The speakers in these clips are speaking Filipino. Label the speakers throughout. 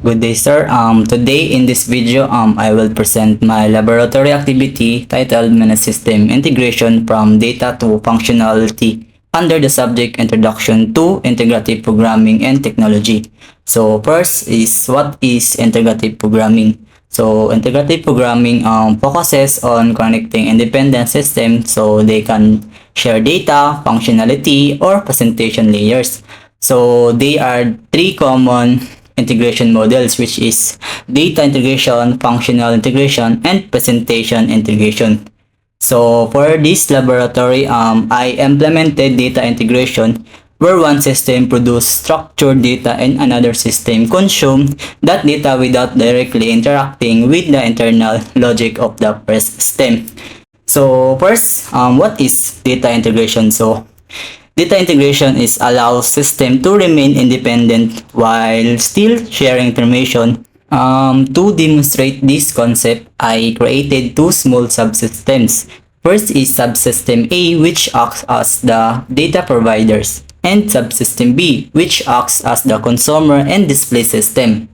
Speaker 1: Good day, sir. Today in this video, I will present my laboratory activity titled System Integration from Data to Functionality under the subject Introduction to Integrative Programming and Technology. So first is what is integrative programming? So integrative programming focuses on connecting independent systems so they can share data, functionality, or presentation layers. So they are three common integration models, which is data integration, functional integration, and presentation integration. So for this laboratory, I implemented data integration where one system produce structured data and another system consume that data without directly interacting with the internal logic of the first system. So first, what is data integration? So data integration is allows system to remain independent while still sharing information. To demonstrate this concept, I created two small subsystems. First is subsystem A, which acts as the data providers, and subsystem B, which acts as the consumer and display system.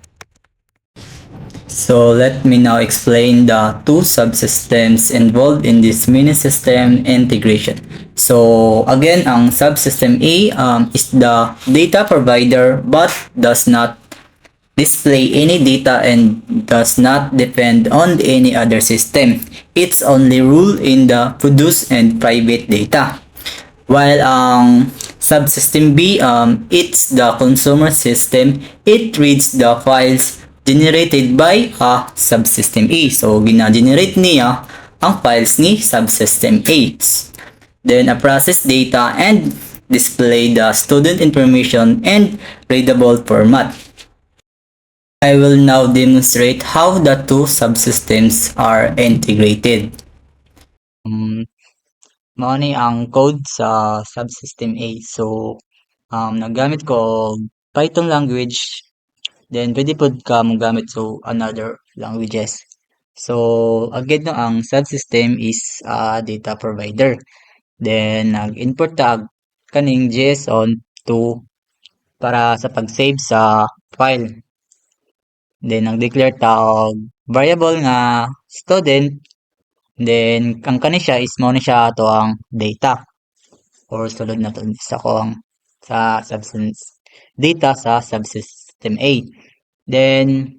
Speaker 1: So let me now explain the two subsystems involved in this mini system integration. So again, ang subsystem A is the data provider but does not display any data and does not depend on any other system. It's only rule in the produce and private data. While ang subsystem B, it's the consumer system. It reads the files generated by a subsystem A. So, gina-generate niya ang files ni subsystem A. Then, process data and display the student information in readable format. I will now demonstrate how the two subsystems are integrated. Mao ni ang code sa subsystem A. So, naggamit ko Python language. Then, pwede po ka magamit so another languages. So, again no, ang subsystem is data provider. Then, nag-import tag kaning JSON to para sa pag-save sa file. Then, nag-declare tag variable nga student. Then, ang kani siya is mo ni siya to ang data. Or sulod na to sa ko ang sa substance data sa subsystem A. Then,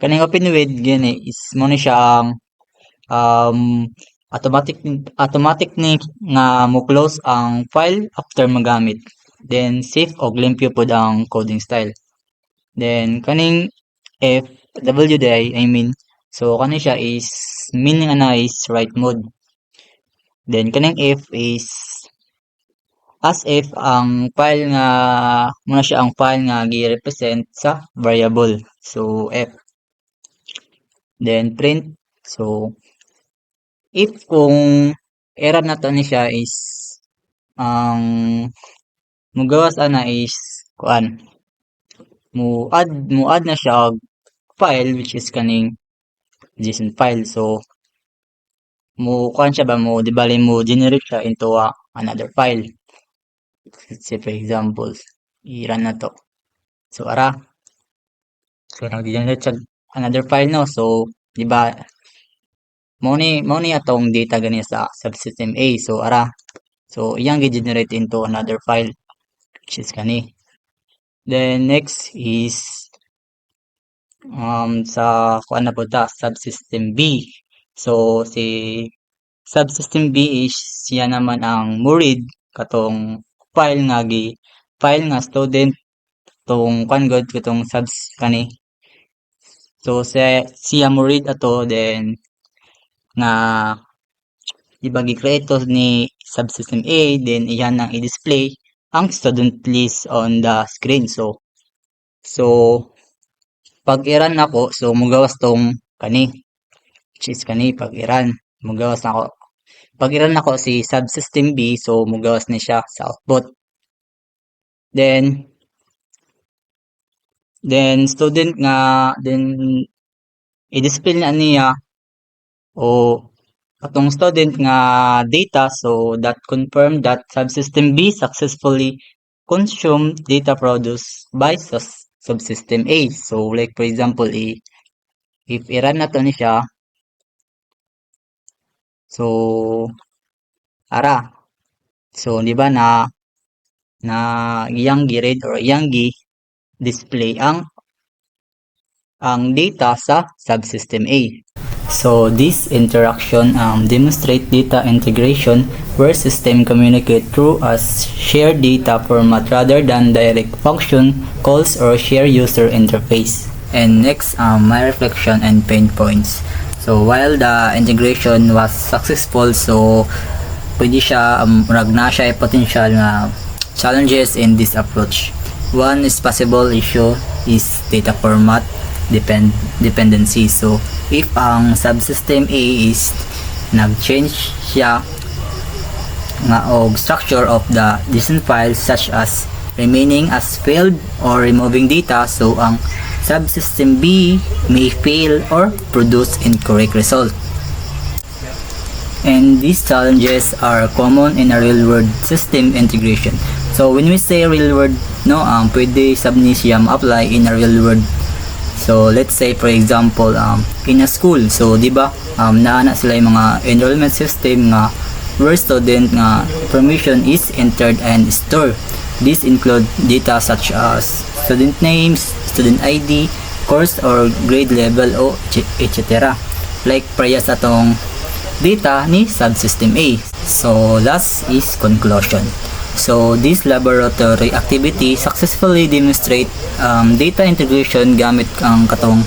Speaker 1: kaning open with gini is mo ni siya ang automatic ni nga mo close ang file after magamit. Then, safe og limpyo pod ang coding style. Then, kaning F, WDI, I mean, so kani siya is meaning ana is write mode. Then, kaning F is as if ang file nga muna siya ang file nga gi-represent sa variable. So F. Then print. So if kung error na to ni siya is ang mugawas ana is kuan mo add na siya og file which is kaning JSON file. So mo kuan siya ba mo di bali mo generate siya into another file. Let's say for example, i-run na to. So ara. So nag-generate siya another file no. So di ba mo ni atong data gani sa subsystem A. So ara. So iyang gi-generate into another file which is kani. Then next is sa kuan na po ta subsystem B. So si subsystem B is siya naman ang mo read katong file nga student tong kuan god katong subs kani. So siya mo read ato then nga iba gi-create to ni subsystem A then iyan nang i-display ang student list on the screen. So pag i-run nako so mugawas tong kani which is kani pag i-run mugawas nako. Pag i-run nako si subsystem B so mugawas ni siya sa output. Then student nga then i-display na niya o atong student nga data so that confirm that subsystem B successfully consumed data produced by subsystem A. So like for example, if i-run na to ni siya, so ara. So di ba na iyang gi-read or iyang gi-display ang data sa subsystem A. So this interaction demonstrate data integration where system communicate through a shared data format rather than direct function calls or shared user interface. And next, my reflection and pain points. So while the integration was successful, so pwede siya na siya potential na challenges in this approach. One is possible issue is data format dependency. So if ang subsystem A is nag-change siya nga og structure of the JSON files such as remaining as failed or removing data, so ang subsystem B may fail or produce incorrect result. And these challenges are common in a real-world system integration. So when we say real-world, no, pwede sab ni siya ma-apply in a real-world. So let's say for example, in a school, so di ba naana sila yung mga enrollment system nga where student nga information is entered and stored. These include data such as student names, student ID, course or grade level o etc. Like priya sa tong data ni subsystem A. So last is conclusion. So this laboratory activity successfully demonstrate data integration gamit ang katong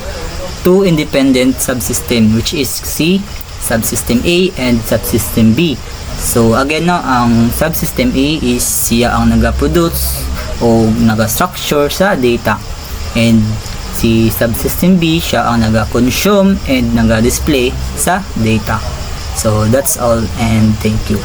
Speaker 1: two independent subsystem, which is C, subsystem A and subsystem B. So again no, ang subsystem A is siya ang naga-produce o naga-structure sa data, and si subsystem B siya ang naga-consume and naga-display sa data. So that's all, and thank you.